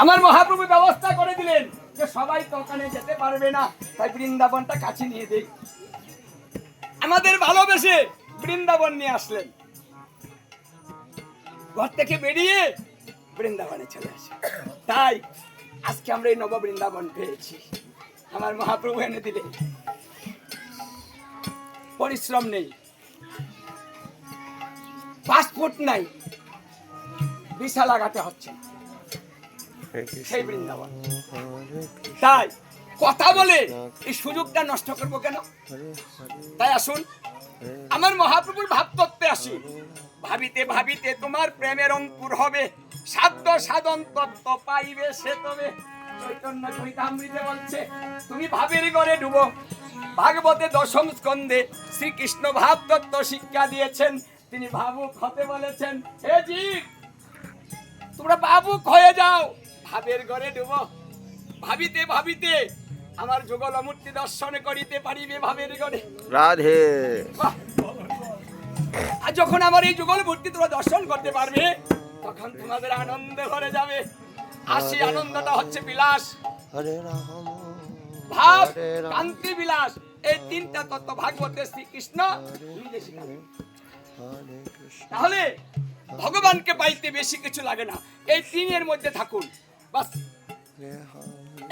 আমার মহাপ্রভু ব্যবস্থা করে দিলেন যে সবাই তো ওখানে যেতে পারবে না, তাই বৃন্দাবনটা কাছে নিয়ে দেই। আমাদের ভালোবেসে বৃন্দাবন নিয়ে আসলেন। ঘর থেকে বেরিয়ে বৃন্দাবনে চলে আসে। তাই আজকে আমরা এই নব বৃন্দাবন পেয়েছি, আমার মহাপ্রভু এনে দিলেন। পরিশ্রম নেই, পাসপোর্ট নাই, ভিসা লাগাতে হচ্ছে সেই বৃন্দাবন। তাই কথা বলে এই সুযোগটা নষ্ট করবো কেন? তাই আসুন আমার মহাপ্রভুর ভাবতত্ত্বে আসি। ভাবিতে ভাবিতে তোমার প্রেমের অঙ্কুর হবে, সাধ্য সাধন তত্ত্ব পাইবে সে তবে। চৈতন্য চরিতামৃতে বলছে তুমি ভাবের ঘরে ডুবো। ভাগবতে দশম স্কন্ধে শ্রীকৃষ্ণ ভাবতত্ত্ব শিক্ষা দিয়েছেন। তিনি ভাবুক হতে বলেছেন, হে জীব তোমরা ভাবুক হয়ে যাও, ভাবের ঘরে ডুবো। ভাবিতে ভাবিতে আমার যুগল মূর্তি দর্শন করিতে পারিবে ভাবের ঘরে। রাধে। আর যখন আমার এই যুগল মূর্তি তোমরা দর্শন করতে পারবে, তখন তোমাদের আনন্দে ভরে যাবে। আর সেই আনন্দটা হচ্ছে বিলাস, ভাব, কান্তি, বিলাস। এই তিনটা তত্ত্ব ভাগবতে শ্রীকৃষ্ণ নিজে শিখালেন। তাহলে ভগবানকে পাইতে বেশি কিছু লাগে না, এই তিনের মধ্যে থাকুন বাস।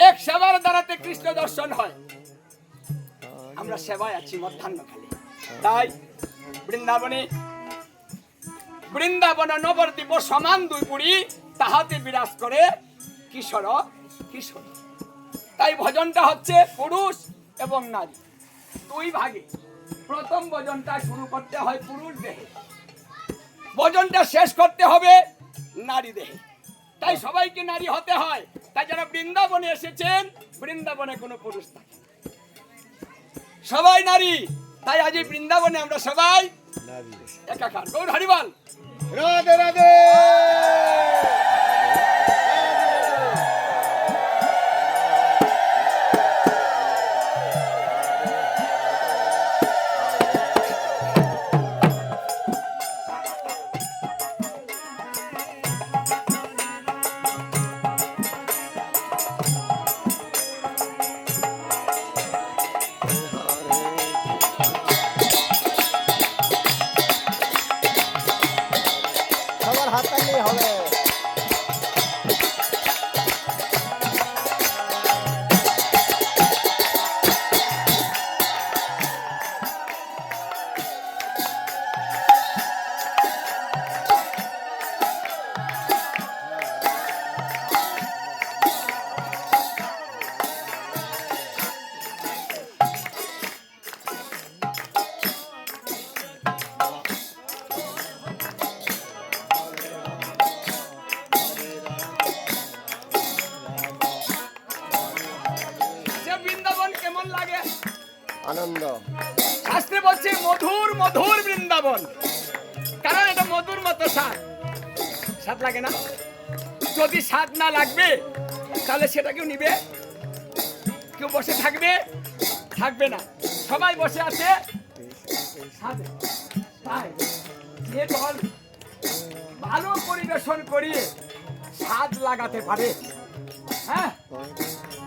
এক সেবার দ্বারাতে কৃষ্ণ দর্শন হয়। আমরা সেবায় আছি মধ্যাহ্নকালে। তাই বৃন্দাবনে বৃন্দাবন নবদ্বীপ সমান দুই পুরী, তাহাতে বিরাজ করে কিশোর কিশোর। তাই ভজনটা হচ্ছে পুরুষ এবং নারী দুই ভাগে। প্রথম ভজনটা শুরু করতে হয় পুরুষ দেহে, ভজনটা শেষ করতে হবে নারী দেহে। তাই সবাইকে নারী হতে হয়। তাই যারা বৃন্দাবনে এসেছেন, বৃন্দাবনে কোনো পুরুষ থাকে, সবাই নারী। তাই আজ এই বৃন্দাবনে আমরা সবাই একাকার। গৌর হরিবল। রাধে রাধে। হাত তাহলেই হবে। আনন্দ। শাস্ত্রে বলছে মধুর মধুর বৃন্দাবন, কারণ এটা মধুর মতো স্বাদ। স্বাদ লাগে না? যদি স্বাদ না লাগবে তাহলে সেটা কেউ নিবে? কেউ বসে থাকবে? থাকবে না। সবাই বসে আছে স্বাদে। তাই যে দল ভালো পরিবেশন করিয়ে স্বাদ লাগাতে পারে, হ্যাঁ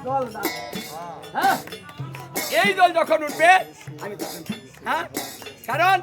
দল না, হ্যাঁ এই দল যখন উঠবে আমি তখন, হ্যাঁ কারণ